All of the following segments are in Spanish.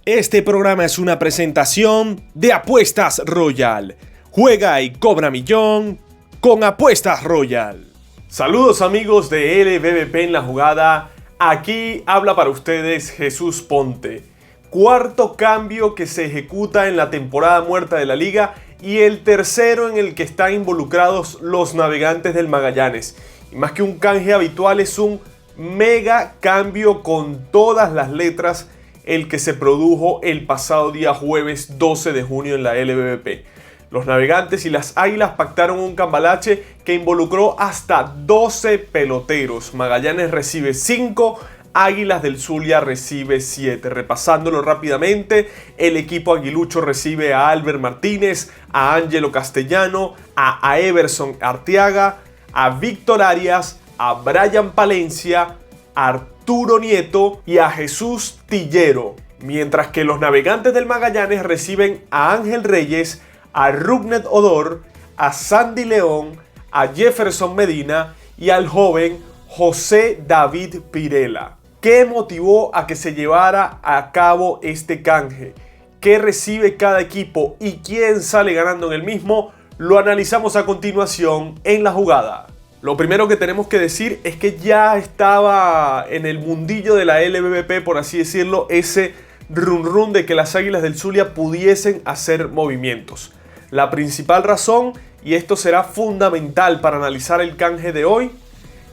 Este programa es una presentación de Apuestas Royal. Juega y cobra millón con Apuestas Royal. Saludos amigos de LBBP en la jugada. Aquí habla para ustedes Jesús Ponte. Cuarto cambio que se ejecuta en la temporada muerta de la liga y el tercero en el que están involucrados los Navegantes del Magallanes. Y más que un canje habitual, es un mega cambio con todas las letras el que se produjo el pasado día jueves 12 de junio en la LBBP. Los Navegantes y las Águilas pactaron un cambalache que involucró hasta 12 peloteros. Magallanes recibe 5, Águilas del Zulia recibe 7. Repasándolo rápidamente, el equipo aguilucho recibe a Albert Martínez, a Ángelo Castellano, a Everson Arteaga, a Víctor Arias, a Brian Palencia, a Arturo Nieto y a Jesús Tillero. Mientras que los Navegantes del Magallanes reciben a Ángel Reyes, a Rugnet Odor, a Sandy León, a Jefferson Medina y al joven José David Pirela. ¿Qué motivó a que se llevara a cabo este canje? ¿Qué recibe cada equipo y quién sale ganando en el mismo? Lo analizamos a continuación en la jugada. Lo primero que tenemos que decir es que ya estaba en el mundillo de la LBBP, por así decirlo, ese run de que las Águilas del Zulia pudiesen hacer movimientos. La principal razón, y esto será fundamental para analizar el canje de hoy,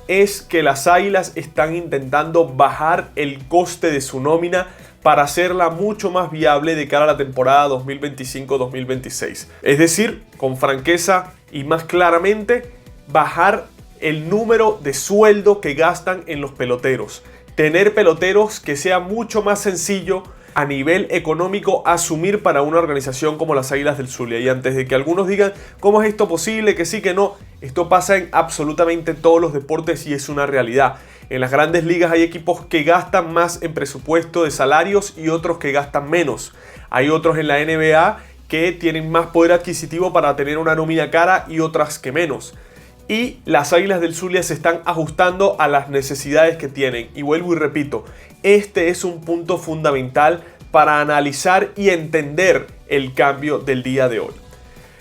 es que las Águilas están intentando bajar el coste de su nómina para hacerla mucho más viable de cara a la temporada 2025-2026. Es decir, con franqueza y más claramente, bajar el número de sueldo que gastan en los peloteros. Tener peloteros que sea mucho más sencillo a nivel económico asumir para una organización como las Águilas del Zulia. Y antes de que algunos digan, ¿cómo es esto posible? Que sí, que no. Esto pasa en absolutamente todos los deportes y es una realidad. En las grandes ligas hay equipos que gastan más en presupuesto de salarios y otros que gastan menos. Hay otros en la NBA que tienen más poder adquisitivo para tener una nómina cara y otras que menos. Y las Águilas del Zulia se están ajustando a las necesidades que tienen. Y vuelvo y repito, este es un punto fundamental para analizar y entender el cambio del día de hoy.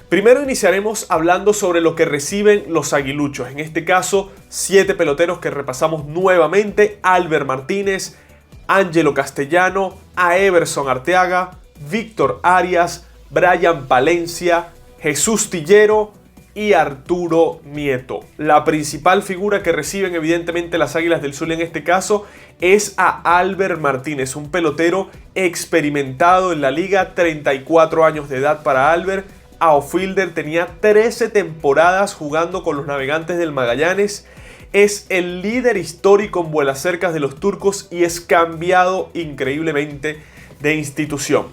Primero iniciaremos hablando sobre lo que reciben los aguiluchos. En este caso, 7 peloteros que repasamos nuevamente. Albert Martínez, Ángelo Castellano, a Everson Arteaga, Víctor Arias, Brian Palencia, Jesús Tillero y Arturo Nieto. La principal figura que reciben evidentemente las Águilas del Zulia en este caso es a Albert Martínez, un pelotero experimentado en la liga, 34 años de edad para Albert. Outfielder, tenía 13 temporadas jugando con los Navegantes del Magallanes. Es el líder histórico en vuelacercas de los turcos y es cambiado increíblemente de institución.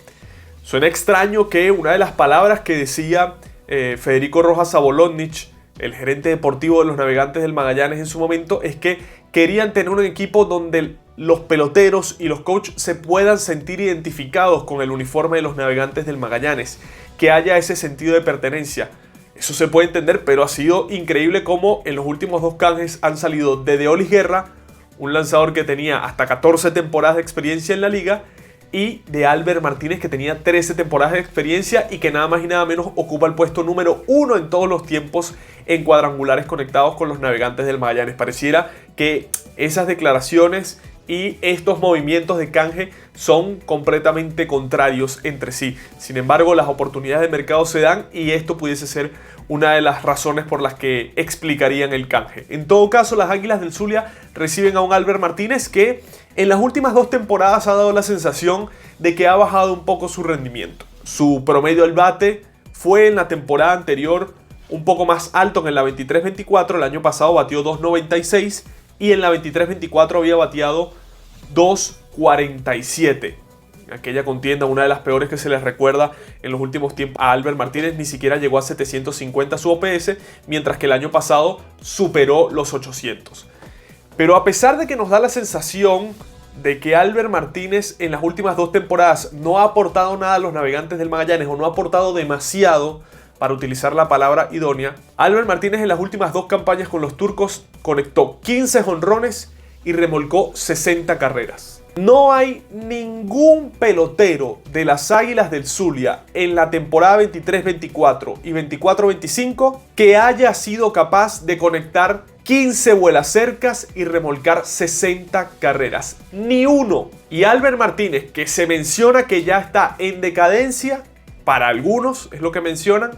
Suena extraño que una de las palabras que decía Federico Rojas Sabolotnich, el gerente deportivo de los Navegantes del Magallanes en su momento, es que querían tener un equipo donde los peloteros y los coaches se puedan sentir identificados con el uniforme de los Navegantes del Magallanes, que haya ese sentido de pertenencia. Eso se puede entender, pero ha sido increíble cómo en los últimos 2 canjes han salido de Deolis Guerra, un lanzador que tenía hasta 14 temporadas de experiencia en la liga, y de Albert Martínez, que tenía 13 temporadas de experiencia y que nada más y nada menos ocupa el puesto número 1 en todos los tiempos en cuadrangulares conectados con los Navegantes del Magallanes. Pareciera que esas declaraciones y estos movimientos de canje son completamente contrarios entre sí. Sin embargo, las oportunidades de mercado se dan y esto pudiese ser una de las razones por las que explicarían el canje. En todo caso, las Águilas del Zulia reciben a un Albert Martínez que en las últimas 2 temporadas ha dado la sensación de que ha bajado un poco su rendimiento. Su promedio al bate fue en la temporada anterior un poco más alto que en la 23-24. El año pasado batió 2.96 y en la 23-24 había bateado 2.47. Aquella contienda, una de las peores que se les recuerda en los últimos tiempos. A Albert Martínez ni siquiera llegó a 750 su OPS, mientras que el año pasado superó los 800. Pero a pesar de que nos da la sensación de que Albert Martínez en las últimas 2 temporadas no ha aportado nada a los Navegantes del Magallanes, o no ha aportado demasiado, para utilizar la palabra idónea, Albert Martínez en las últimas 2 campañas con los turcos conectó 15 jonrones y remolcó 60 carreras. No hay ningún pelotero de las Águilas del Zulia en la temporada 23-24 y 24-25 que haya sido capaz de conectar 15 vuelacercas y remolcar 60 carreras. Ni uno. Y Albert Martínez, que se menciona que ya está en decadencia, para algunos es lo que mencionan,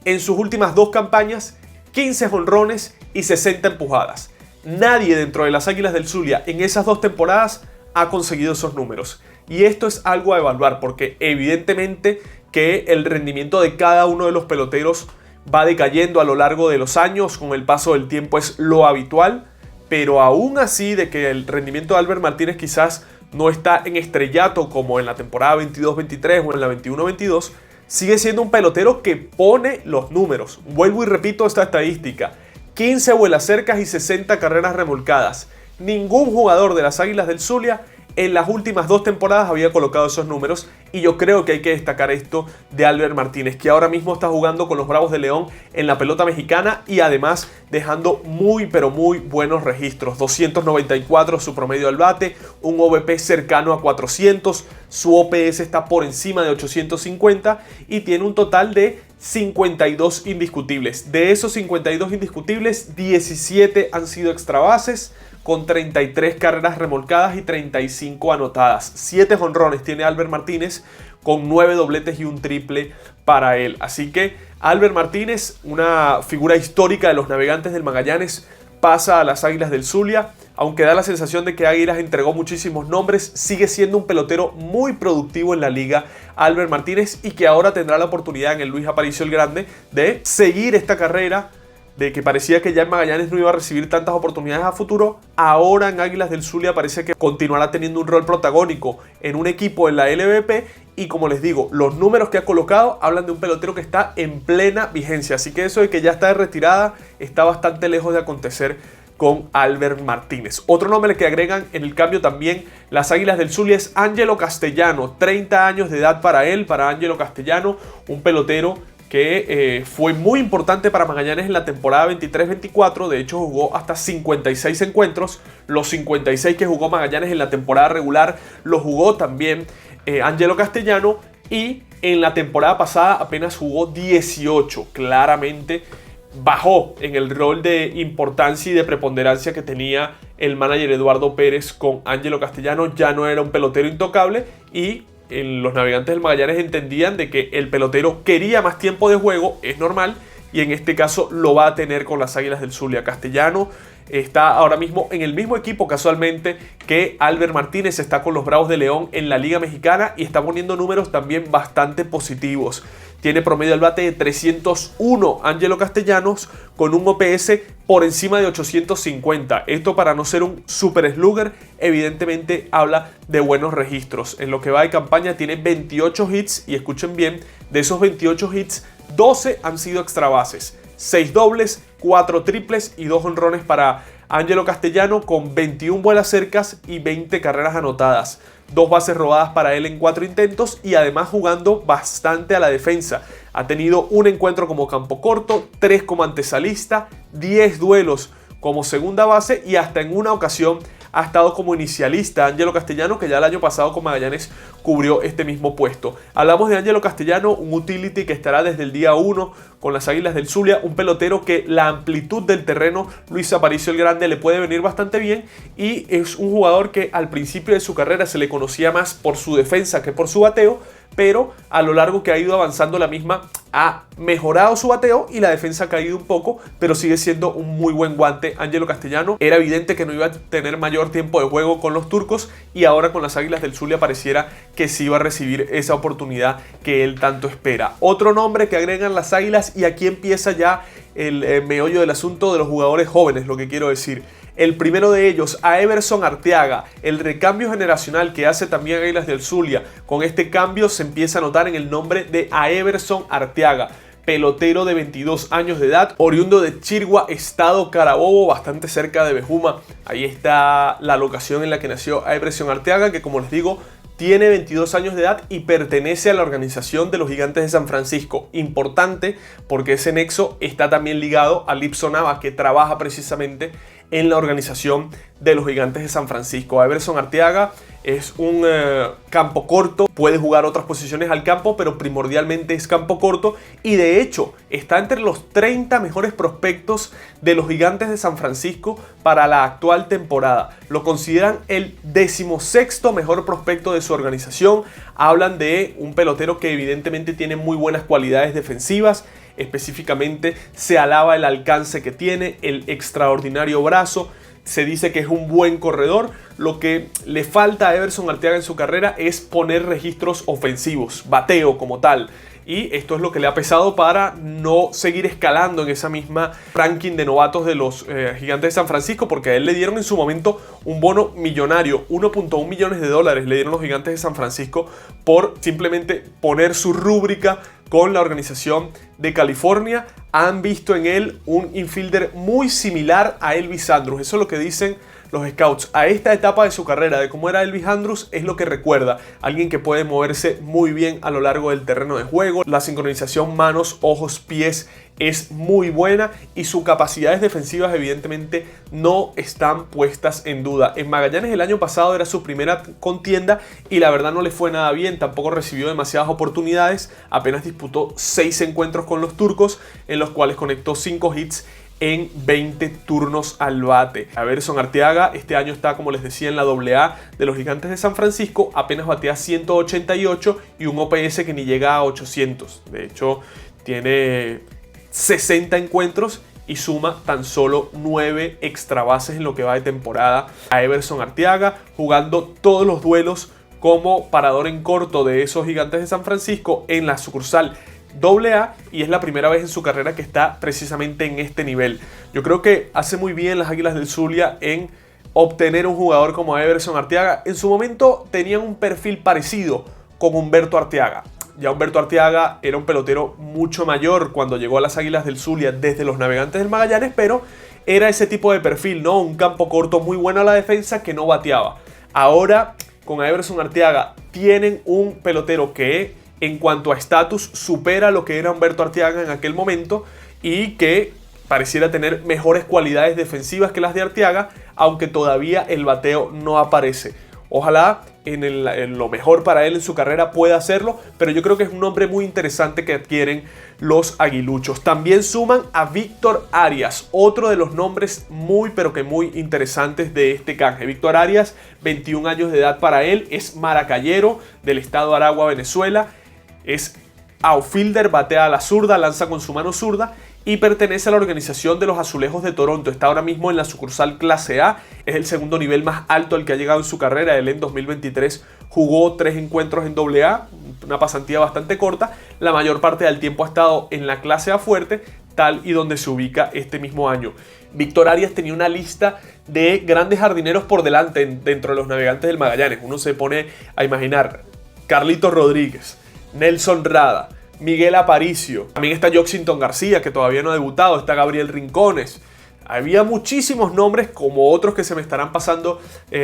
en sus últimas 2 campañas, 15 jonrones y 60 empujadas. Nadie dentro de las Águilas del Zulia en esas 2 temporadas ha conseguido esos números. Y esto es algo a evaluar porque evidentemente que el rendimiento de cada uno de los peloteros va decayendo a lo largo de los años, con el paso del tiempo es lo habitual, pero aún así de que el rendimiento de Albert Martínez quizás no está en estrellato como en la temporada 22-23 o en la 21-22, sigue siendo un pelotero que pone los números. Vuelvo y repito esta estadística: 15 vuelacercas y 60 carreras remolcadas. Ningún jugador de las Águilas del Zulia en las últimas 2 temporadas había colocado esos números, y yo creo que hay que destacar esto de Albert Martínez, que ahora mismo está jugando con los Bravos de León en la pelota mexicana y además dejando muy pero muy buenos registros. 294 su promedio al bate, un OVP cercano a 400, su OPS está por encima de 850 y tiene un total de 52 indiscutibles. De esos 52 indiscutibles, 17 han sido extra bases, con 33 carreras remolcadas y 35 anotadas. 7 jonrones tiene Albert Martínez, con 9 dobletes y un triple para él. Así que Albert Martínez, una figura histórica de los Navegantes del Magallanes, pasa a las Águilas del Zulia. Aunque da la sensación de que Águilas entregó muchísimos nombres, sigue siendo un pelotero muy productivo en la liga, Albert Martínez, y que ahora tendrá la oportunidad en el Luis Aparicio el Grande de seguir esta carrera, de que parecía que ya en Magallanes no iba a recibir tantas oportunidades a futuro. Ahora en Águilas del Zulia parece que continuará teniendo un rol protagónico en un equipo en la LVP, y como les digo, los números que ha colocado hablan de un pelotero que está en plena vigencia, así que eso de que ya está de retirada está bastante lejos de acontecer con Albert Martínez. Otro nombre que agregan en el cambio también las Águilas del Zulia es Ángelo Castellano. 30 años de edad para él, para Ángelo Castellano, un pelotero que fue muy importante para Magallanes en la temporada 23-24. De hecho jugó hasta 56 encuentros. Los 56 que jugó Magallanes en la temporada regular los jugó también Ángelo Castellano, y en la temporada pasada apenas jugó 18. Claramente bajó en el rol de importancia y de preponderancia que tenía el manager Eduardo Pérez con Ángelo Castellano. Ya no era un pelotero intocable, y los Navegantes del Magallanes entendían de que el pelotero quería más tiempo de juego, es normal, y en este caso lo va a tener con las Águilas del Zulia. Castellano está ahora mismo en el mismo equipo casualmente que Albert Martínez, está con los Bravos de León en la Liga Mexicana y está poniendo números también bastante positivos. Tiene promedio al bate de 301 Ángelo Castellanos, con un OPS por encima de 850. Esto, para no ser un super slugger, evidentemente habla de buenos registros. En lo que va de campaña tiene 28 hits, y escuchen bien, de esos 28 hits, 12 han sido extra bases, 6 dobles, 4 triples y 2 jonrones para Ángelo Castellano, con 21 vuelas cercas y 20 carreras anotadas. 2 bases robadas para él en 4 intentos, y además jugando bastante a la defensa. Ha tenido un encuentro como campo corto, 3 como antesalista, 10 duelos como segunda base, y hasta en una ocasión ha estado como inicialista Ángelo Castellano, que ya el año pasado con Magallanes cubrió este mismo puesto. Hablamos de Ángelo Castellano, un utility que estará desde el día 1 con las Águilas del Zulia, un pelotero que la amplitud del terreno Luis Aparicio el Grande le puede venir bastante bien, y es un jugador que al principio de su carrera se le conocía más por su defensa que por su bateo, pero a lo largo que ha ido avanzando la misma ha mejorado su bateo y la defensa ha caído un poco, pero sigue siendo un muy buen guante Ángelo Castellano. Era evidente que no iba a tener mayor tiempo de juego con los turcos, y ahora con las Águilas del Zulia pareciera que sí iba a recibir esa oportunidad que él tanto espera. Otro nombre que agregan las Águilas, y aquí empieza ya el meollo del asunto de los jugadores jóvenes, lo que quiero decir. El primero de ellos, a Everson Arteaga, el recambio generacional que hace también Águilas del Zulia. Con este cambio se empieza a notar en el nombre de a Everson Arteaga, pelotero de 22 años de edad, oriundo de Chirgua, estado Carabobo, bastante cerca de Bejuma. Ahí está la locación en la que nació Everson Arteaga, que, como les digo, tiene 22 años de edad y pertenece a la organización de los Gigantes de San Francisco. Importante, porque ese nexo está también ligado a Lipson Nava, que trabaja precisamente en la organización de los Gigantes de San Francisco. Everson Arteaga es un campo corto, puede jugar otras posiciones al campo, pero primordialmente es campo corto y de hecho está entre los 30 mejores prospectos de los Gigantes de San Francisco para la actual temporada. Lo consideran el 16º mejor prospecto de su organización. Hablan de un pelotero que evidentemente tiene muy buenas cualidades defensivas. Específicamente se alaba el alcance que tiene, el extraordinario brazo. Se dice que es un buen corredor. Lo que le falta a Everson Arteaga en su carrera es poner registros ofensivos, bateo como tal. Y esto es lo que le ha pesado para no seguir escalando en esa misma ranking de novatos de los Gigantes de San Francisco, porque a él le dieron en su momento un bono millonario, 1.1 millones de dólares le dieron los Gigantes de San Francisco por simplemente poner su rúbrica con la organización de California. Han visto en él un infielder muy similar a Elvis Andrus. Eso es lo que dicen los scouts. A esta etapa de su carrera, de cómo era Elvis Andrus, es lo que recuerda. Alguien que puede moverse muy bien a lo largo del terreno de juego. La sincronización manos, ojos, pies es muy buena y sus capacidades defensivas evidentemente no están puestas en duda. En Magallanes el año pasado era su primera contienda y la verdad no le fue nada bien, tampoco recibió demasiadas oportunidades, apenas disputó 6 encuentros con los turcos en los cuales conectó 5 hits en 20 turnos al bate. Everson Arteaga este año está, como les decía, en la AA de los Gigantes de San Francisco, apenas batea 188 y un OPS que ni llega a 800. De hecho, tiene 60 encuentros y suma tan solo 9 extra bases en lo que va de temporada a Everson Arteaga, jugando todos los duelos como parador en corto de esos Gigantes de San Francisco en la sucursal AA, y es la primera vez en su carrera que está precisamente en este nivel. Yo creo que hace muy bien las Águilas del Zulia en obtener un jugador como Everson Arteaga. En su momento tenían un perfil parecido con Humberto Arteaga. Ya Humberto Arteaga era un pelotero mucho mayor cuando llegó a las Águilas del Zulia desde los Navegantes del Magallanes, pero era ese tipo de perfil, ¿no? Un campo corto muy bueno a la defensa que no bateaba. Ahora, con Everson Arteaga, tienen un pelotero que en cuanto a estatus supera lo que era Humberto Arteaga en aquel momento y que pareciera tener mejores cualidades defensivas que las de Arteaga, aunque todavía el bateo no aparece. Ojalá en lo mejor para él en su carrera pueda hacerlo, pero yo creo que es un nombre muy interesante que adquieren los aguiluchos. También suman a Víctor Arias, otro de los nombres muy pero que muy interesantes de este canje. Víctor Arias, 21 años de edad para él, es maracayero del estado Aragua, Venezuela, es outfielder, batea a la zurda, lanza con su mano zurda y pertenece a la organización de los Azulejos de Toronto. Está ahora mismo en la sucursal clase A, es el segundo nivel más alto al que ha llegado en su carrera. Él en 2023 jugó 3 encuentros en AA, una pasantía bastante corta. La mayor parte del tiempo ha estado en la clase A fuerte, tal y donde se ubica este mismo año. Víctor Arias tenía una lista de grandes jardineros por delante dentro de los Navegantes del Magallanes. Uno se pone a imaginar Carlitos Rodríguez, Nelson Rada, Miguel Aparicio, también está Joxington García, que todavía no ha debutado, está Gabriel Rincones. Había muchísimos nombres, como otros que se me estarán pasando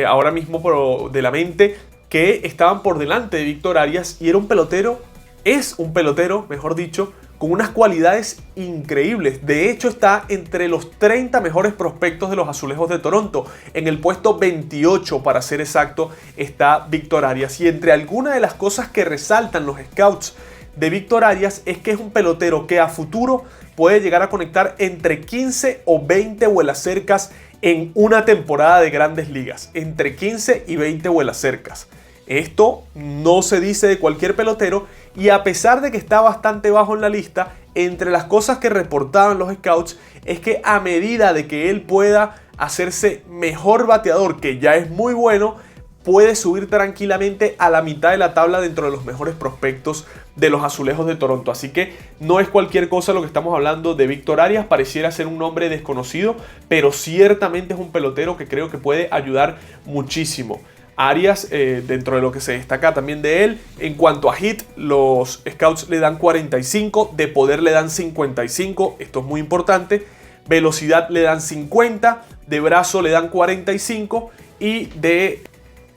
ahora mismo de la mente, que estaban por delante de Víctor Arias, y era un pelotero, es un pelotero, mejor dicho, con unas cualidades increíbles. De hecho, está entre los 30 mejores prospectos de los Azulejos de Toronto. En el puesto 28, para ser exacto, está Víctor Arias. Y entre algunas de las cosas que resaltan los scouts de Víctor Arias es que es un pelotero que a futuro puede llegar a conectar entre 15 o 20 vuelas cercas en una temporada de Grandes Ligas. Entre 15 y 20 vuelas cercas. Esto no se dice de cualquier pelotero, y a pesar de que está bastante bajo en la lista, entre las cosas que reportaban los scouts es que a medida de que él pueda hacerse mejor bateador, que ya es muy bueno, puede subir tranquilamente a la mitad de la tabla dentro de los mejores prospectos de los Azulejos de Toronto. Así que no es cualquier cosa lo que estamos hablando de Víctor Arias. Pareciera ser un nombre desconocido, pero ciertamente es un pelotero que creo que puede ayudar muchísimo. Arias, dentro de lo que se destaca también de él, en cuanto a hit, los scouts le dan 45, de poder le dan 55, esto es muy importante, velocidad le dan 50, de brazo le dan 45 y de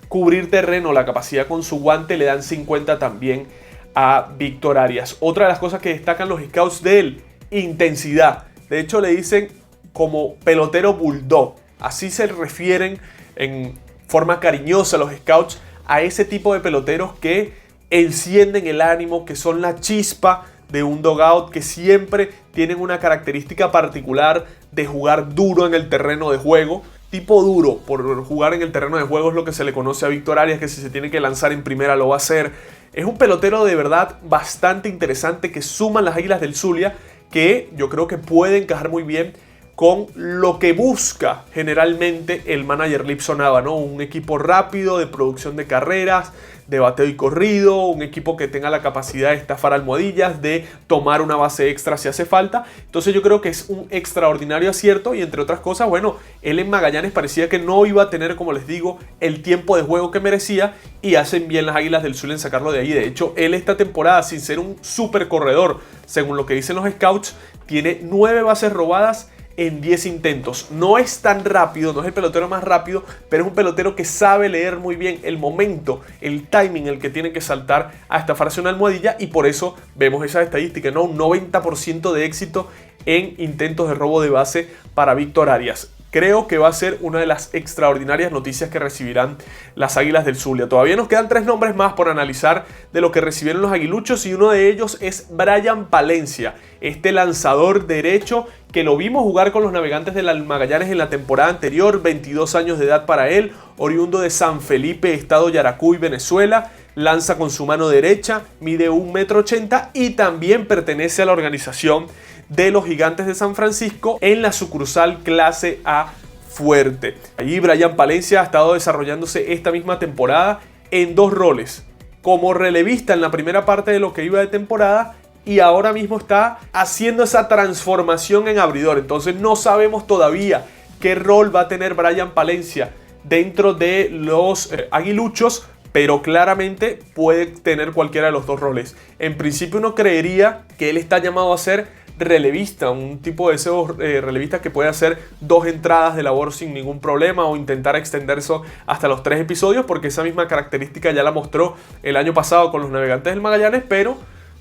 cubrir terreno, la capacidad con su guante, le dan 50 también a Víctor Arias. Otra de las cosas que destacan los scouts de él, intensidad. De hecho le dicen como pelotero bulldog. Así se refieren en forma cariñosa los scouts a ese tipo de peloteros que encienden el ánimo, que son la chispa de un dugout, que siempre tienen una característica particular de jugar duro en el terreno de juego. Tipo duro por jugar en el terreno de juego es lo que se le conoce a Víctor Arias, que si se tiene que lanzar en primera lo va a hacer. Es un pelotero de verdad bastante interesante que suman las Águilas del Zulia, que yo creo que puede encajar muy bien con lo que busca generalmente el manager Lipson Nava, ¿no? Un equipo rápido de producción de carreras, de bateo y corrido, un equipo que tenga la capacidad de estafar almohadillas, de tomar una base extra si hace falta. Entonces yo creo que es un extraordinario acierto y entre otras cosas, bueno, él en Magallanes parecía que no iba a tener, como les digo, el tiempo de juego que merecía y hacen bien las Águilas del Zulia en sacarlo de ahí. De hecho, él esta temporada, sin ser un super corredor, según lo que dicen los scouts, tiene 9 bases robadas en 10 intentos. No es tan rápido, no es el pelotero más rápido, pero es un pelotero que sabe leer muy bien el momento, el timing, el que tiene que saltar a estafarse una almohadilla, y por eso vemos esa estadística, ¿no? Un 90% de éxito en intentos de robo de base para Víctor Arias. Creo que va a ser una de las extraordinarias noticias que recibirán las Águilas del Zulia. Todavía nos quedan 3 nombres más por analizar de lo que recibieron los aguiluchos, y uno de ellos es Brian Palencia, este lanzador derecho que lo vimos jugar con los Navegantes del Magallanes en la temporada anterior. 22 años de edad para él, oriundo de San Felipe, estado Yaracuy, Venezuela. Lanza con su mano derecha, mide 1,80 m y también pertenece a la organización de los Gigantes de San Francisco en la sucursal Clase A Fuerte. Allí Brian Palencia ha estado desarrollándose esta misma temporada en 2 roles: como relevista en la primera parte de lo que iba de temporada, y ahora mismo está haciendo esa transformación en abridor. Entonces no sabemos todavía qué rol va a tener Brian Palencia dentro de los aguiluchos, pero claramente puede tener cualquiera de los 2 roles. En principio uno creería que él está llamado a ser relevista, un tipo de esos relevistas que puede hacer 2 entradas de labor sin ningún problema o intentar extenderse hasta los 3 episodios, porque esa misma característica ya la mostró el año pasado con los Navegantes del Magallanes, pero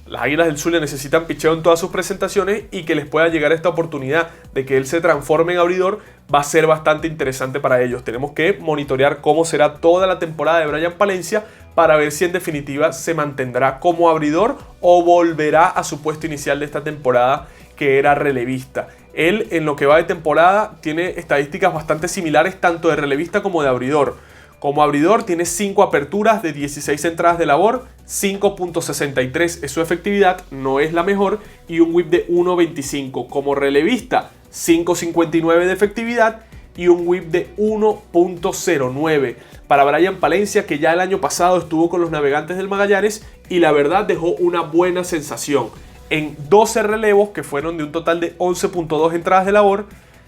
las Águilas del Zulia necesitan picheo en todas sus presentaciones, y que les pueda llegar esta oportunidad de que él se transforme en abridor va a ser bastante interesante para ellos. Tenemos que monitorear cómo será toda la temporada de Brian Palencia para ver si en definitiva se mantendrá como abridor o volverá a su puesto inicial de esta temporada, que era relevista. Él, en lo que va de temporada, tiene estadísticas bastante similares tanto de relevista como de abridor. Como abridor tiene 5 aperturas de 16 entradas de labor, 5.63 es su efectividad, no es la mejor, y un whip de 1.25. Como relevista, 5.59 de efectividad y un whip de 1.09. Para Brian Palencia, que ya el año pasado estuvo con los Navegantes del Magallanes y la verdad dejó una buena sensación. En 12 relevos, que fueron de un total de 11.2 entradas de labor,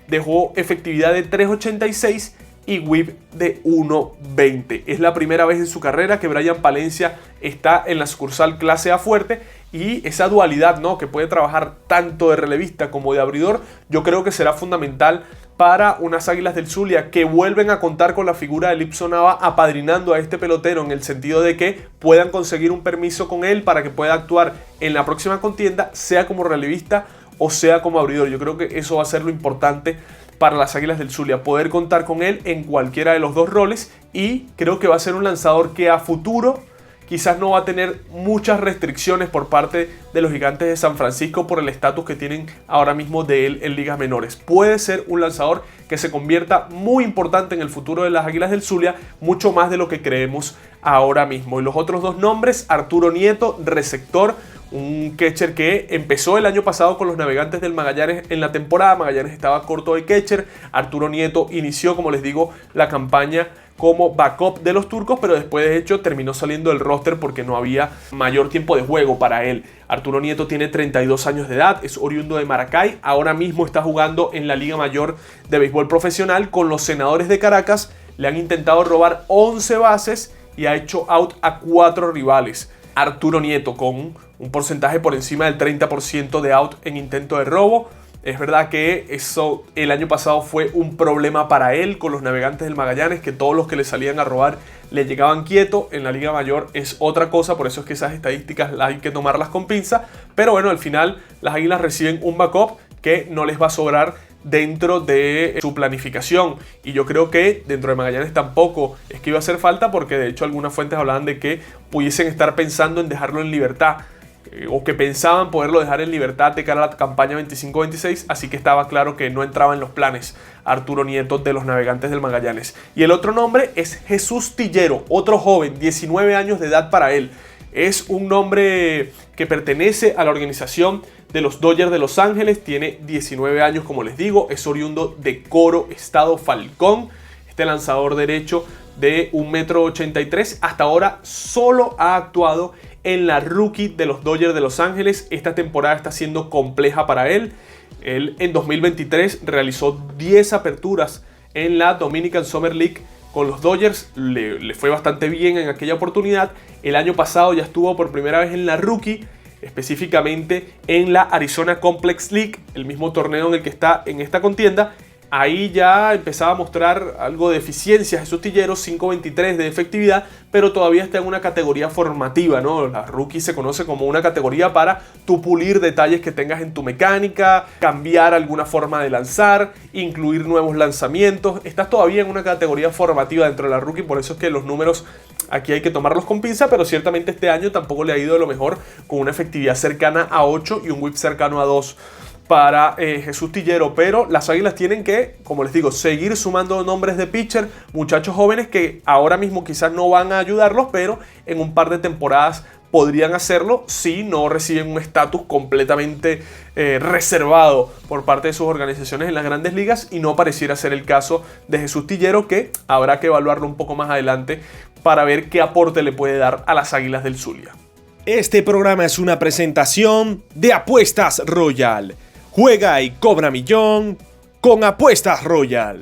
dejó efectividad de 3.86 y whip de 1.20. Es la primera vez en su carrera que Brian Palencia está en la sucursal Clase A Fuerte, y esa dualidad, ¿no?, que puede trabajar tanto de relevista como de abridor, yo creo que será fundamental para unas Águilas del Zulia que vuelven a contar con la figura de Lipson Nava apadrinando a este pelotero, en el sentido de que puedan conseguir un permiso con él para que pueda actuar en la próxima contienda, sea como relevista o sea como abridor. Yo creo que eso va a ser lo importante para las Águilas del Zulia, poder contar con él en cualquiera de los 2 roles, y creo que va a ser un lanzador que a futuro quizás no va a tener muchas restricciones por parte de los Gigantes de San Francisco por el estatus que tienen ahora mismo de él en ligas menores. Puede ser un lanzador que se convierta muy importante en el futuro de las Águilas del Zulia, mucho más de lo que creemos ahora mismo. Y los otros 2 nombres: Arturo Nieto, receptor, un catcher que empezó el año pasado con los Navegantes del Magallanes en la temporada. Magallanes estaba corto de catcher. Arturo Nieto inició, como les digo, la campaña como backup de los turcos, pero después de hecho terminó saliendo del roster porque no había mayor tiempo de juego para él. Arturo Nieto tiene 32 años de edad, es oriundo de Maracay, ahora mismo está jugando en la Liga Mayor de Béisbol Profesional con los Senadores de Caracas. Le han intentado robar 11 bases y ha hecho out a 4 rivales. Arturo Nieto con un porcentaje por encima del 30% de out en intento de robo. Es verdad que eso el año pasado fue un problema para él con los Navegantes del Magallanes, que todos los que le salían a robar le llegaban quieto. En la Liga Mayor es otra cosa, por eso es que esas estadísticas hay que tomarlas con pinza. Pero bueno, al final las Águilas reciben un backup que no les va a sobrar dentro de su planificación. Y yo creo que dentro de Magallanes tampoco es que iba a hacer falta, porque de hecho algunas fuentes hablaban de que pudiesen estar pensando en dejarlo en libertad, o que pensaban poderlo dejar en libertad de cara a la campaña 25-26, así que estaba claro que no entraba en los planes Arturo Nieto de los Navegantes del Magallanes. Y el otro nombre es Jesús Tillero, otro joven, 19 años de edad para él. Es un nombre que pertenece a la organización de los Dodgers de Los Ángeles, tiene 19 años como les digo, es oriundo de Coro, estado Falcón. Este lanzador derecho de 1,83 m hasta ahora solo ha actuado en la rookie de los Dodgers de Los Ángeles. Esta temporada está siendo compleja para él. Él en 2023 realizó 10 aperturas en la Dominican Summer League con los Dodgers. Le fue bastante bien en aquella oportunidad. El año pasado ya estuvo por primera vez en la rookie, específicamente en la Arizona Complex League, el mismo torneo en el que está en esta contienda. Ahí ya empezaba a mostrar algo de eficiencia Jesús Tillero, 5.23 de efectividad, pero todavía está en una categoría formativa, ¿no? La rookie se conoce como una categoría para tú pulir detalles que tengas en tu mecánica, cambiar alguna forma de lanzar, incluir nuevos lanzamientos. Estás todavía en una categoría formativa dentro de la rookie, por eso es que los números aquí hay que tomarlos con pinza, pero ciertamente este año tampoco le ha ido de lo mejor, con una efectividad cercana a 8 y un whip cercano a 2. Para Jesús Tillero, pero las Águilas tienen que, como les digo, seguir sumando nombres de pitcher, muchachos jóvenes que ahora mismo quizás no van a ayudarlos, pero en un par de temporadas podrían hacerlo si no reciben un estatus completamente reservado por parte de sus organizaciones en las grandes ligas, y no pareciera ser el caso de Jesús Tillero, que habrá que evaluarlo un poco más adelante para ver qué aporte le puede dar a las Águilas del Zulia. Este programa es una presentación de Apuestas Royal. Juega y cobra millón con Apuestas Royal.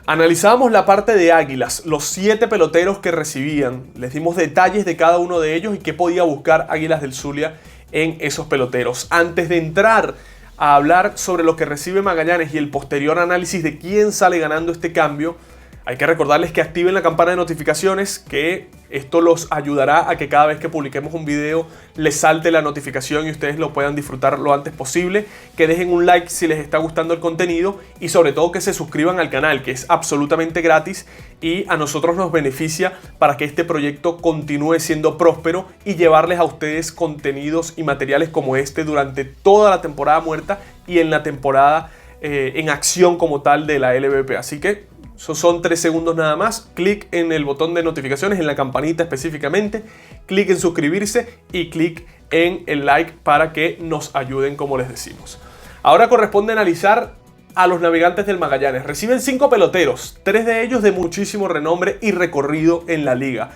Analizábamos la parte de Águilas, los 7 peloteros que recibían. Les dimos detalles de cada uno de ellos y qué podía buscar Águilas del Zulia en esos peloteros. Antes de entrar a hablar sobre lo que recibe Magallanes y el posterior análisis de quién sale ganando este cambio, hay que recordarles que activen la campana de notificaciones, que esto los ayudará a que cada vez que publiquemos un video les salte la notificación y ustedes lo puedan disfrutar lo antes posible. Que dejen un like si les está gustando el contenido y sobre todo que se suscriban al canal, que es absolutamente gratis y a nosotros nos beneficia para que este proyecto continúe siendo próspero y llevarles a ustedes contenidos y materiales como este durante toda la temporada muerta y en la temporada en acción como tal de la LVP. Así que son 3 segundos nada más. Clic en el botón de notificaciones, en la campanita específicamente. Clic en suscribirse y clic en el like para que nos ayuden, como les decimos. Ahora corresponde analizar a los Navegantes del Magallanes. Reciben 5 peloteros, 3 de ellos de muchísimo renombre y recorrido en la liga.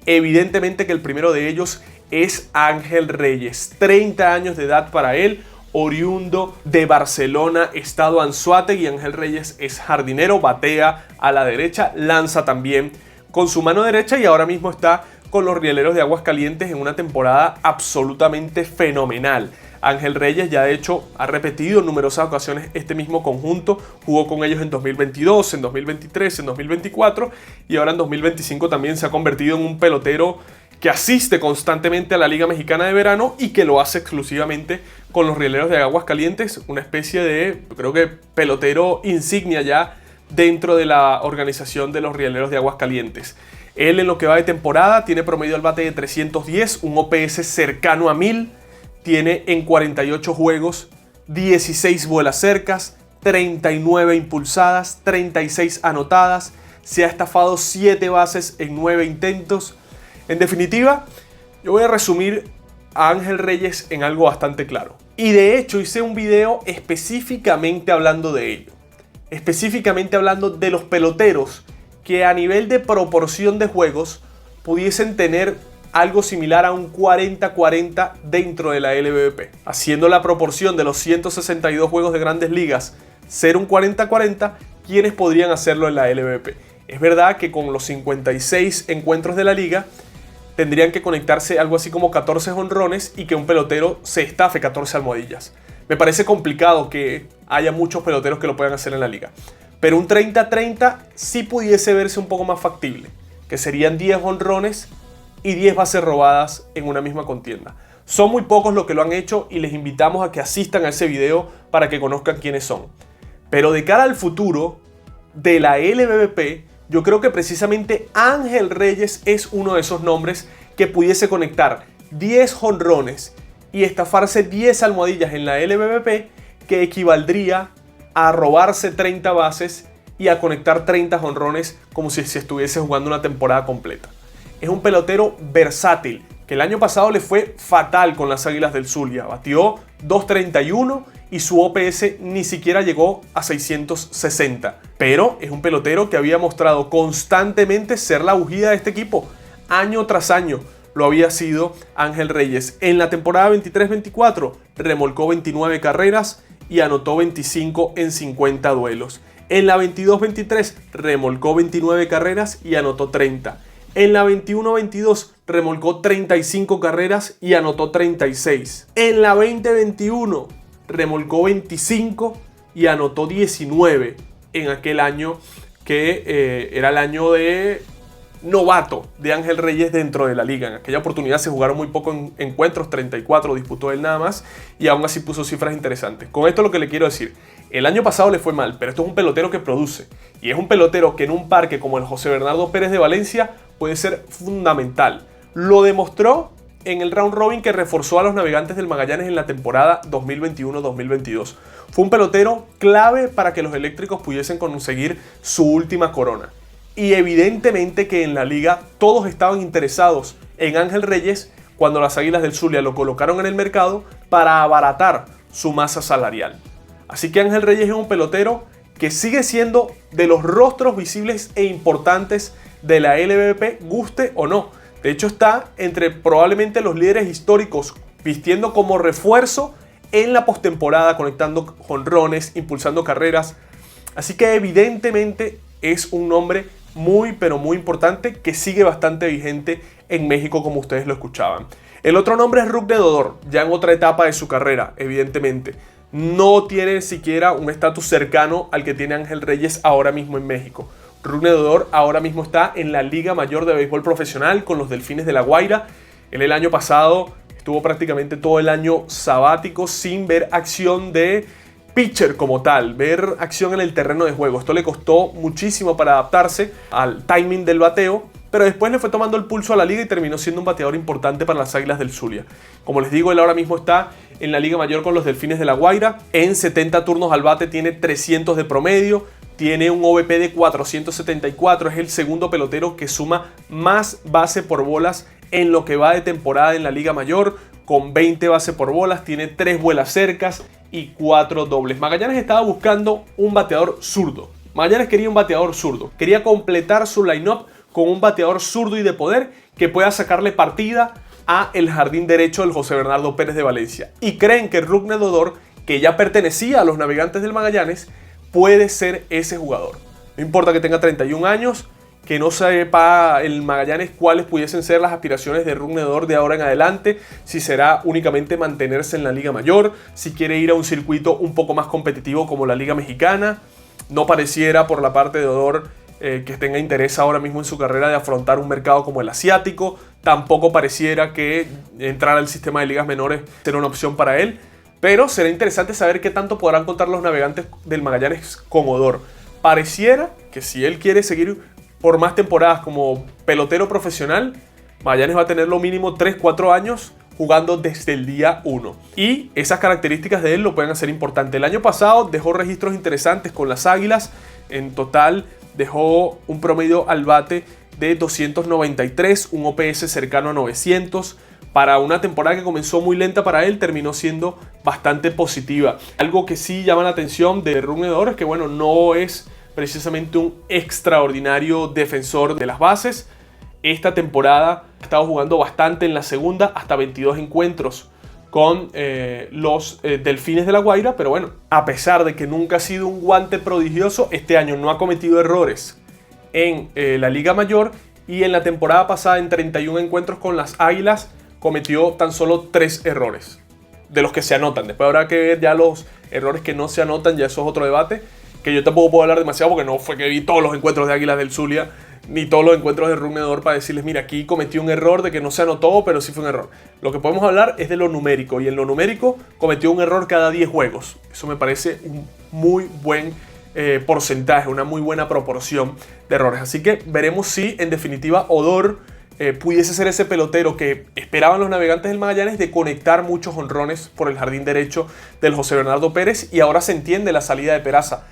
Evidentemente que el primero de ellos es Ángel Reyes, 30 años de edad para él, oriundo de Barcelona, estado Anzoátegui. Ángel Reyes es jardinero, batea a la derecha, lanza también con su mano derecha y ahora mismo está con los Rieleros de Aguascalientes en una temporada absolutamente fenomenal. Ángel Reyes ya de hecho ha repetido en numerosas ocasiones este mismo conjunto, jugó con ellos en 2022, en 2023, en 2024 y ahora en 2025 también se ha convertido en un pelotero que asiste constantemente a la Liga Mexicana de Verano y que lo hace exclusivamente con los Rieleros de Aguascalientes, una especie de, creo que pelotero insignia ya dentro de la organización de los Rieleros de Aguascalientes. Él en lo que va de temporada tiene promedio al bate de 310, un OPS cercano a 1000, tiene en 48 juegos 16 vuelas cercas, 39 impulsadas, 36 anotadas, se ha estafado 7 bases en 9 intentos. En definitiva, yo voy a resumir a Ángel Reyes en algo bastante claro. Y de hecho hice un video específicamente hablando de ello. Específicamente hablando de los peloteros que a nivel de proporción de juegos pudiesen tener algo similar a un 40-40 dentro de la LVP. Haciendo la proporción de los 162 juegos de Grandes Ligas ser un 40-40, ¿quiénes podrían hacerlo en la LVP? Es verdad que con los 56 encuentros de la liga tendrían que conectarse algo así como 14 jonrones y que un pelotero se estafe 14 almohadillas. Me parece complicado que haya muchos peloteros que lo puedan hacer en la liga. Pero un 30-30 sí pudiese verse un poco más factible, que serían 10 jonrones y 10 bases robadas en una misma contienda. Son muy pocos los que lo han hecho y les invitamos a que asistan a ese video para que conozcan quiénes son. Pero de cara al futuro de la LVP, yo creo que precisamente Ángel Reyes es uno de esos nombres que pudiese conectar 10 jonrones y estafarse 10 almohadillas en la LVP, que equivaldría a robarse 30 bases y a conectar 30 jonrones como si se estuviese jugando una temporada completa. Es un pelotero versátil, que el año pasado le fue fatal con las Águilas del Zulia. Batió 231 y su OPS ni siquiera llegó a 660. Pero es un pelotero que había mostrado constantemente ser la bujía de este equipo. Año tras año lo había sido Ángel Reyes. En la temporada 23-24 remolcó 29 carreras y anotó 25 en 50 duelos. En la 22-23 remolcó 29 carreras y anotó 30. En la 21-22 remolcó 35 carreras y anotó 36. En la 20-21 remolcó 25 y anotó 19 en aquel año que era el año de novato de Ángel Reyes dentro de la liga. En aquella oportunidad se jugaron muy pocos encuentros, 34 disputó él nada más, y aún así puso cifras interesantes. Con esto lo que le quiero decir, el año pasado le fue mal, pero esto es un pelotero que produce, y es un pelotero que en un parque como el José Bernardo Pérez de Valencia puede ser fundamental. Lo demostró en el round robin que reforzó a los Navegantes del Magallanes en la temporada 2021-2022. Fue un pelotero clave para que los eléctricos pudiesen conseguir su última corona. Y evidentemente que en la liga todos estaban interesados en Ángel Reyes cuando las Águilas del Zulia lo colocaron en el mercado para abaratar su masa salarial. Así que Ángel Reyes es un pelotero que sigue siendo de los rostros visibles e importantes de la LVP, guste o no. De hecho está entre probablemente los líderes históricos, vistiendo como refuerzo en la postemporada, conectando jonrones, impulsando carreras. Así que evidentemente es un nombre muy pero muy importante que sigue bastante vigente en México, como ustedes lo escuchaban. El otro nombre es Rougned Odor, ya en otra etapa de su carrera, evidentemente. No tiene siquiera un estatus cercano al que tiene Ángel Reyes ahora mismo en México. Rougned Odor ahora mismo está en la Liga Mayor de Béisbol Profesional con los Delfines de La Guaira. Él el año pasado estuvo prácticamente todo el año sabático sin ver acción de pitcher como tal, ver acción en el terreno de juego. Esto le costó muchísimo para adaptarse al timing del bateo, pero después le fue tomando el pulso a la liga y terminó siendo un bateador importante para las Águilas del Zulia. Como les digo, él ahora mismo está en la Liga Mayor con los Delfines de La Guaira. En 70 turnos al bate tiene 300 de promedio, tiene un OVP de 474, es el segundo pelotero que suma más base por bolas en lo que va de temporada en la Liga Mayor, con 20 bases por bolas, tiene 3 vuelas cercas y 4 dobles. Magallanes estaba buscando un bateador zurdo. Magallanes quería un bateador zurdo. Quería completar su line-up con un bateador zurdo y de poder que pueda sacarle partida a el jardín derecho del José Bernardo Pérez de Valencia. Y creen que Rougned Odor, que ya pertenecía a los Navegantes del Magallanes, puede ser ese jugador. No importa que tenga 31 años, que no sepa el Magallanes cuáles pudiesen ser las aspiraciones de Rougned Odor de ahora en adelante, si será únicamente mantenerse en la Liga Mayor, si quiere ir a un circuito un poco más competitivo como la Liga Mexicana. No pareciera por la parte de Odor que tenga interés ahora mismo en su carrera de afrontar un mercado como el asiático. Tampoco pareciera que entrar al sistema de ligas menores será una opción para él, pero será interesante saber qué tanto podrán contar los Navegantes del Magallanes con Odor. Pareciera que si él quiere seguir por más temporadas como pelotero profesional, Magallanes va a tener lo mínimo 3-4 años jugando desde el día 1. Y esas características de él lo pueden hacer importante. El año pasado dejó registros interesantes con las Águilas. En total dejó un promedio al bate de 293, un OPS cercano a 900. Para una temporada que comenzó muy lenta para él, terminó siendo bastante positiva. Algo que sí llama la atención de Rougned Odor es que, bueno, no es precisamente un extraordinario defensor de las bases. Esta temporada ha estado jugando bastante en la segunda, hasta 22 encuentros con los Delfines de La Guaira, pero bueno, a pesar de que nunca ha sido un guante prodigioso, este año no ha cometido errores en la Liga Mayor, y en la temporada pasada, en 31 encuentros con las Águilas, cometió tan solo 3 errores de los que se anotan. Después habrá que ver ya los errores que no se anotan, ya eso es otro debate, que yo tampoco puedo hablar demasiado porque no fue que vi todos los encuentros de Águilas del Zulia ni todos los encuentros de Rugnet Odor para decirles, mira, aquí cometí un error de que no se anotó, pero sí fue un error. Lo que podemos hablar es de lo numérico, y en lo numérico cometió un error cada 10 juegos. Eso me parece un muy buen porcentaje, una muy buena proporción de errores. Así que veremos si en definitiva Odor pudiese ser ese pelotero que esperaban los Navegantes del Magallanes de conectar muchos jonrones por el jardín derecho del José Bernardo Pérez, y ahora se entiende la salida de Peraza.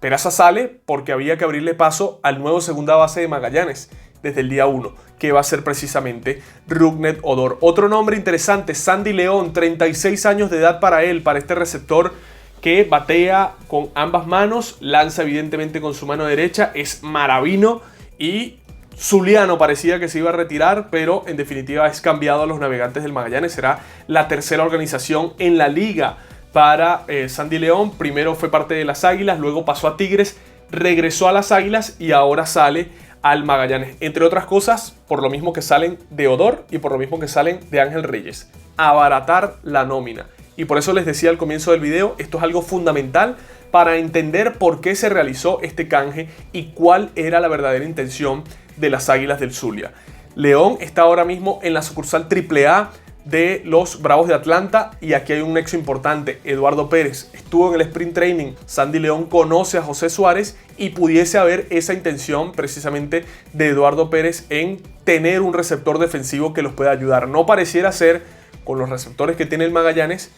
Peraza sale porque había que abrirle paso al nuevo segunda base de Magallanes desde el día 1, que va a ser precisamente Rugnet Odor. Otro nombre interesante, Sandy León, 36 años de edad para él, para este receptor que batea con ambas manos, lanza evidentemente con su mano derecha, es maravino, y Zuliano parecía que se iba a retirar, pero en definitiva es cambiado a los Navegantes del Magallanes. Será la tercera organización en la liga para Sandy León. Primero fue parte de las Águilas, luego pasó a Tigres, regresó a las Águilas y ahora sale al Magallanes. Entre otras cosas, por lo mismo que salen de Odor y por lo mismo que salen de Ángel Reyes. Abaratar la nómina. Y por eso les decía al comienzo del video, esto es algo fundamental para entender por qué se realizó este canje y cuál era la verdadera intención de las Águilas del Zulia. León está ahora mismo en la sucursal AAA de los Bravos de Atlanta, y aquí hay un nexo importante. Eduardo Pérez estuvo en el sprint training, Sandy León conoce a José Suárez y pudiese haber esa intención precisamente de Eduardo Pérez en tener un receptor defensivo que los pueda ayudar. No pareciera ser, con los receptores que tiene el Magallanes,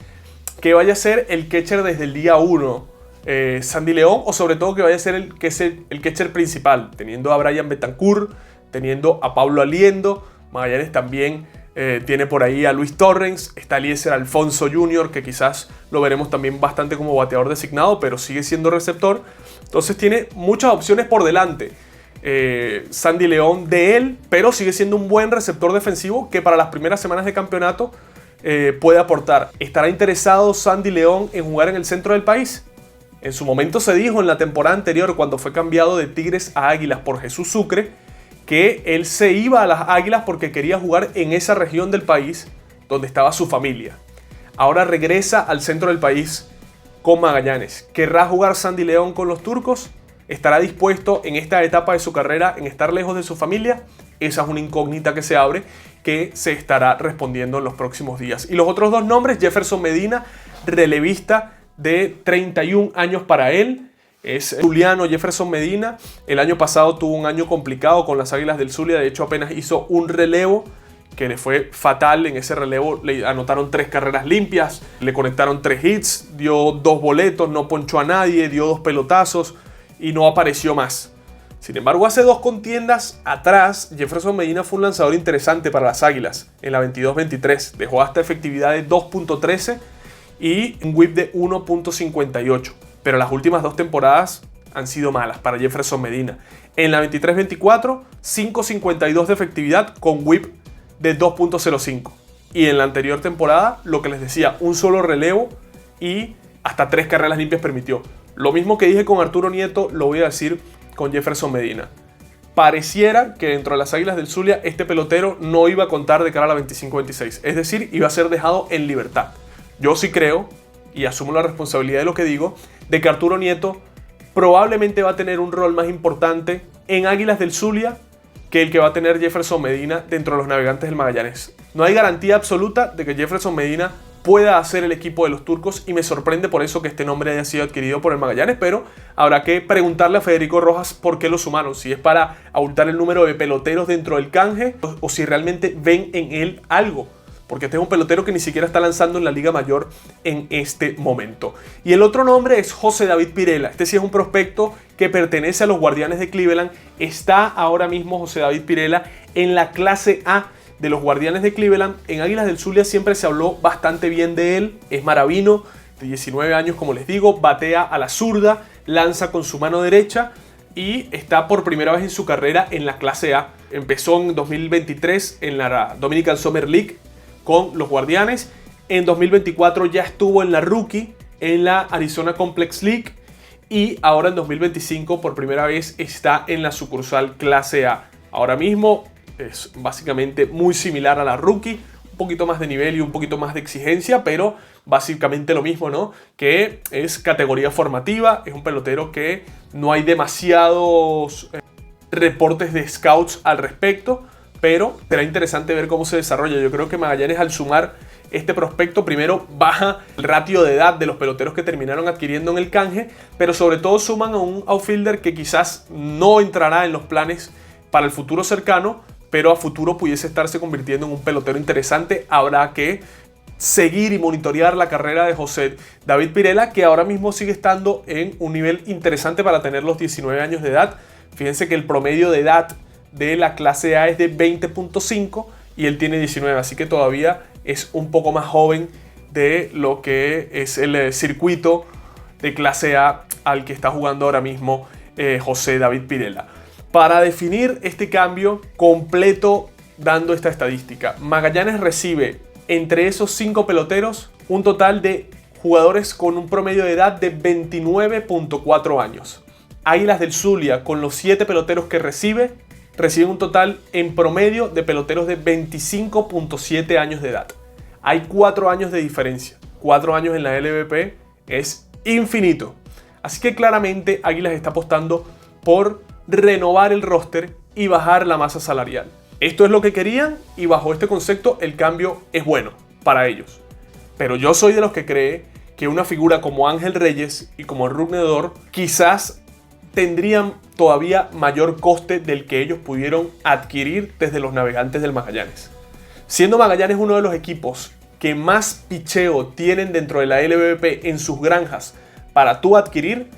que vaya a ser el catcher desde el día 1 Sandy León, o sobre todo que vaya a ser el catcher principal, teniendo a Brian Betancourt, teniendo a Pablo Aliendo. Magallanes también tiene por ahí a Luis Torrens, está Eliezer Alfonso Jr., que quizás lo veremos también bastante como bateador designado, pero sigue siendo receptor. Entonces tiene muchas opciones por delante Sandy León de él, pero sigue siendo un buen receptor defensivo que para las primeras semanas de campeonato puede aportar. ¿Estará interesado Sandy León en jugar en el centro del país? En su momento se dijo en la temporada anterior, cuando fue cambiado de Tigres a Águilas por Jesús Sucre, que él se iba a las Águilas porque quería jugar en esa región del país donde estaba su familia. Ahora regresa al centro del país con Magallanes. ¿Querrá jugar Sandy León con los turcos? ¿Estará dispuesto en esta etapa de su carrera en estar lejos de su familia? Esa es una incógnita que se abre, que se estará respondiendo en los próximos días. Y los otros dos nombres, Jefferson Medina, relevista de 31 años para él. Es zuliano Jefferson Medina. El año pasado tuvo un año complicado con las Águilas del Zulia. De hecho, apenas hizo un relevo que le fue fatal. En ese relevo le anotaron 3 carreras limpias, le conectaron 3 hits, dio 2 boletos, no ponchó a nadie, dio 2 pelotazos y no apareció más. Sin embargo, hace 2 contiendas atrás, Jefferson Medina fue un lanzador interesante para las Águilas. En la 22-23 dejó hasta efectividad de 2.13 y un whip de 1.58. Pero las últimas 2 temporadas han sido malas para Jefferson Medina. En la 23-24, 5.52 de efectividad con whip de 2.05. Y en la anterior temporada, lo que les decía, un solo relevo y hasta 3 carreras limpias permitió. Lo mismo que dije con Arturo Nieto, lo voy a decir con Jefferson Medina. Pareciera que dentro de las Águilas del Zulia este pelotero no iba a contar de cara a la 25-26. Es decir, iba a ser dejado en libertad. Yo sí creo, y asumo la responsabilidad de lo que digo, de que Arturo Nieto probablemente va a tener un rol más importante en Águilas del Zulia que el que va a tener Jefferson Medina dentro de los Navegantes del Magallanes. No hay garantía absoluta de que Jefferson Medina pueda hacer el equipo de los turcos, y me sorprende por eso que este nombre haya sido adquirido por el Magallanes, pero habrá que preguntarle a Federico Rojas por qué lo sumaron, si es para abultar el número de peloteros dentro del canje o si realmente ven en él algo. Porque este es un pelotero que ni siquiera está lanzando en la Liga Mayor en este momento. Y el otro nombre es José David Pirela. Este sí es un prospecto que pertenece a los Guardianes de Cleveland. Está ahora mismo José David Pirela en la clase A de los Guardianes de Cleveland. En Águilas del Zulia siempre se habló bastante bien de él. Es maravino, de 19 años como les digo, batea a la zurda, lanza con su mano derecha y está por primera vez en su carrera en la clase A. Empezó en 2023 en la Dominican Summer League con los Guardianes. En 2024 ya estuvo en la Rookie, en la Arizona Complex League, y ahora en 2025 por primera vez está en la sucursal clase A. Ahora mismo es básicamente muy similar a la Rookie, un poquito más de nivel y un poquito más de exigencia, pero básicamente lo mismo, ¿no? Que es categoría formativa, es un pelotero que no hay demasiados reportes de scouts al respecto, pero será interesante ver cómo se desarrolla. Yo creo que Magallanes, al sumar este prospecto, primero baja el ratio de edad de los peloteros que terminaron adquiriendo en el canje, pero sobre todo suman a un outfielder que quizás no entrará en los planes para el futuro cercano, pero a futuro pudiese estarse convirtiendo en un pelotero interesante. Habrá que seguir y monitorear la carrera de José David Pirela, que ahora mismo sigue estando en un nivel interesante para tener los 19 años de edad. Fíjense que el promedio de edad de la clase A es de 20.5 y él tiene 19, así que todavía es un poco más joven de lo que es el circuito de clase A al que está jugando ahora mismo José David Pirela. Para definir este cambio completo, dando esta estadística, Magallanes recibe entre esos 5 peloteros un total de jugadores con un promedio de edad de 29.4 años. Águilas del Zulia, con los 7 peloteros que reciben un total en promedio de peloteros de 25.7 años de edad. Hay 4 años de diferencia. 4 años en la LVP es infinito. Así que claramente Águilas está apostando por renovar el roster y bajar la masa salarial. Esto es lo que querían y bajo este concepto el cambio es bueno para ellos. Pero yo soy de los que cree que una figura como Ángel Reyes y como Rougned Odor quizás tendrían todavía mayor coste del que ellos pudieron adquirir desde los Navegantes del Magallanes. Siendo Magallanes uno de los equipos que más picheo tienen dentro de la LVP en sus granjas para tú adquirir,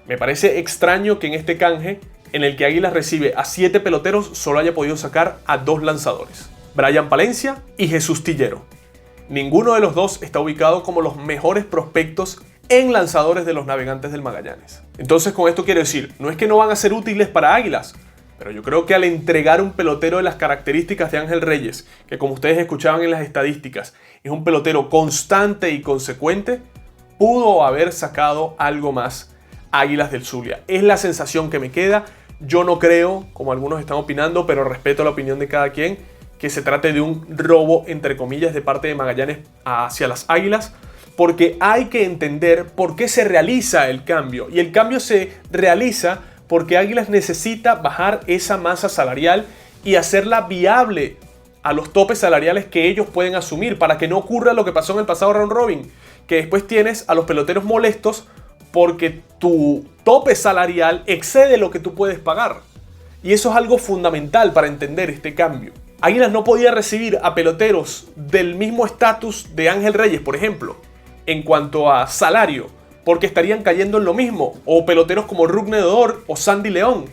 me parece extraño que en este canje, en el que Águilas recibe a 7 peloteros, solo haya podido sacar a 2 lanzadores, Brian Palencia y Jesús Tillero. Ninguno de los dos está ubicado como los mejores prospectos en lanzadores de los Navegantes del Magallanes. Entonces, con esto quiero decir, no es que no van a ser útiles para Águilas, pero yo creo que al entregar un pelotero de las características de Ángel Reyes, que como ustedes escuchaban en las estadísticas, es un pelotero constante y consecuente, pudo haber sacado algo más Águilas del Zulia. Es la sensación que me queda. Yo no creo, como algunos están opinando, pero respeto la opinión de cada quien, que se trate de un robo, entre comillas, de parte de Magallanes hacia las Águilas, porque hay que entender por qué se realiza el cambio. Y el cambio se realiza porque Águilas necesita bajar esa masa salarial y hacerla viable a los topes salariales que ellos pueden asumir, para que no ocurra lo que pasó en el pasado round robin, que después tienes a los peloteros molestos porque tu tope salarial excede lo que tú puedes pagar. Y eso es algo fundamental para entender este cambio. Águilas no podía recibir a peloteros del mismo estatus de Ángel Reyes, por ejemplo, en cuanto a salario, porque estarían cayendo en lo mismo, o peloteros como Rougned Odor o Sandy León.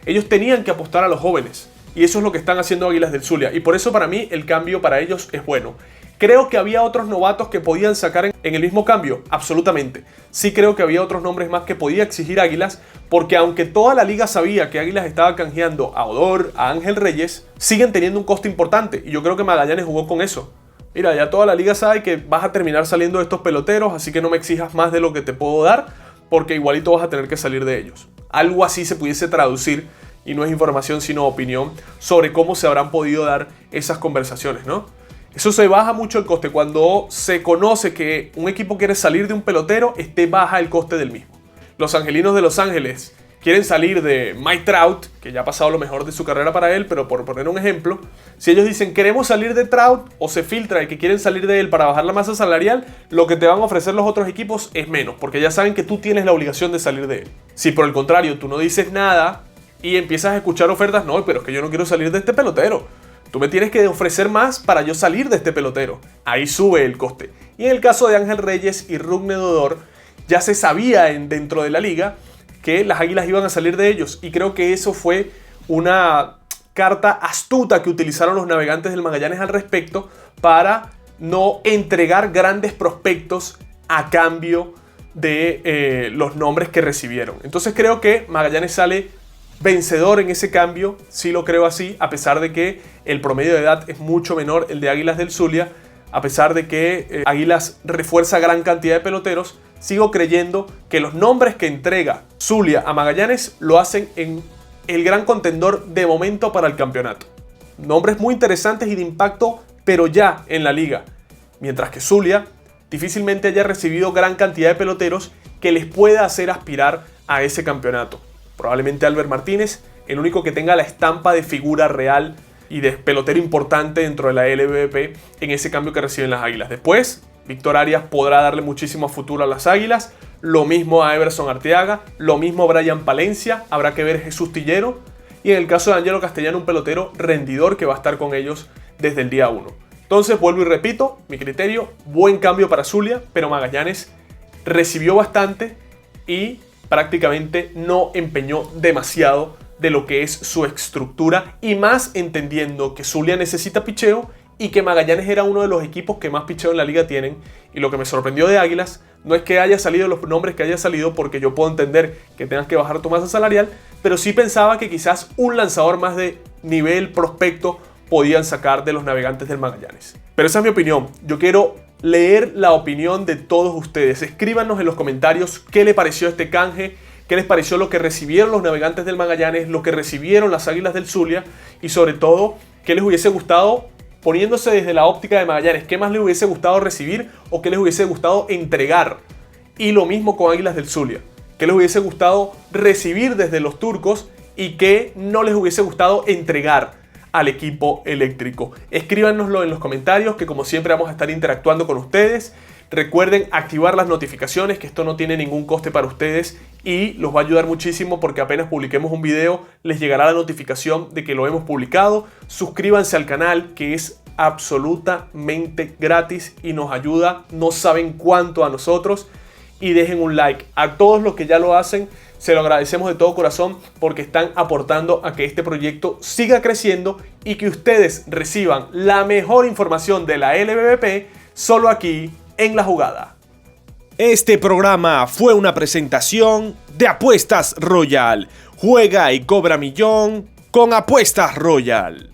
Ellos tenían que apostar a los jóvenes, y eso es lo que están haciendo Águilas del Zulia, y por eso para mí el cambio para ellos es bueno. ¿Creo que había otros novatos que podían sacar en el mismo cambio? Absolutamente. Sí creo que había otros nombres más que podía exigir Águilas, porque aunque toda la liga sabía que Águilas estaba canjeando a Odor, a Ángel Reyes, siguen teniendo un coste importante, y yo creo que Magallanes jugó con eso. Mira, ya toda la liga sabe que vas a terminar saliendo de estos peloteros, así que no me exijas más de lo que te puedo dar, porque igualito vas a tener que salir de ellos. Algo así se pudiese traducir, y no es información sino opinión, sobre cómo se habrán podido dar esas conversaciones, ¿no? Eso se baja mucho el coste. Cuando se conoce que un equipo quiere salir de un pelotero, baja el coste del mismo. Los angelinos de Los Ángeles quieren salir de Mike Trout, que ya ha pasado lo mejor de su carrera para él, pero por poner un ejemplo, si ellos dicen queremos salir de Trout, o se filtra el que quieren salir de él para bajar la masa salarial, lo que te van a ofrecer los otros equipos es menos, porque ya saben que tú tienes la obligación de salir de él. Si por el contrario tú no dices nada y empiezas a escuchar ofertas, no, pero es que yo no quiero salir de este pelotero, tú me tienes que ofrecer más para yo salir de este pelotero. Ahí sube el coste. Y en el caso de Ángel Reyes y Rougned Odor, ya se sabía dentro de la liga que las Águilas iban a salir de ellos. Y creo que eso fue una carta astuta que utilizaron los Navegantes del Magallanes al respecto, para no entregar grandes prospectos a cambio de los nombres que recibieron. Entonces creo que Magallanes sale vencedor en ese cambio, sí lo creo así, a pesar de que el promedio de edad es mucho menor el de Águilas del Zulia, a pesar de que Águilas refuerza gran cantidad de peloteros. Sigo creyendo que los nombres que entrega Zulia a Magallanes lo hacen en el gran contendor de momento para el campeonato. Nombres muy interesantes y de impacto, pero ya en la liga. Mientras que Zulia difícilmente haya recibido gran cantidad de peloteros que les pueda hacer aspirar a ese campeonato. Probablemente Albert Martínez el único que tenga la estampa de figura real y de pelotero importante dentro de la LVP en ese cambio que reciben las Águilas. Después, Víctor Arias podrá darle muchísimo futuro a las Águilas, lo mismo a Everson Arteaga, lo mismo a Brian Palencia, habrá que ver Jesús Tillero, y en el caso de Angelo Castellano, un pelotero rendidor que va a estar con ellos desde el día 1. Entonces, vuelvo y repito, mi criterio, buen cambio para Zulia, pero Magallanes recibió bastante y prácticamente no empeñó demasiado de lo que es su estructura, y más entendiendo que Zulia necesita picheo y que Magallanes era uno de los equipos que más picheo en la liga tienen. Y lo que me sorprendió de Águilas no es que haya salido los nombres que haya salido, porque yo puedo entender que tengas que bajar tu masa salarial, pero sí pensaba que quizás un lanzador más de nivel prospecto podían sacar de los Navegantes del Magallanes. Pero esa es mi opinión. Yo quiero leer la opinión de todos ustedes. Escríbanos en los comentarios qué les pareció este canje, qué les pareció lo que recibieron los Navegantes del Magallanes, lo que recibieron las Águilas del Zulia, y sobre todo, qué les hubiese gustado, poniéndose desde la óptica de Magallanes, qué más les hubiese gustado recibir o qué les hubiese gustado entregar. Y lo mismo con Águilas del Zulia, qué les hubiese gustado recibir desde los turcos y qué no les hubiese gustado entregar al equipo eléctrico. Escríbanoslo en los comentarios, que como siempre vamos a estar interactuando con ustedes. Recuerden activar las notificaciones, que esto no tiene ningún coste para ustedes y los va a ayudar muchísimo, porque apenas publiquemos un video les llegará la notificación de que lo hemos publicado. Suscríbanse al canal, que es absolutamente gratis y nos ayuda, no saben cuánto, a nosotros. Y dejen un like. A todos los que ya lo hacen, se lo agradecemos de todo corazón, porque están aportando a que este proyecto siga creciendo y que ustedes reciban la mejor información de la LVP solo aquí en La Jugada. Este programa fue una presentación de Apuestas Royal. Juega y cobra millón con Apuestas Royal.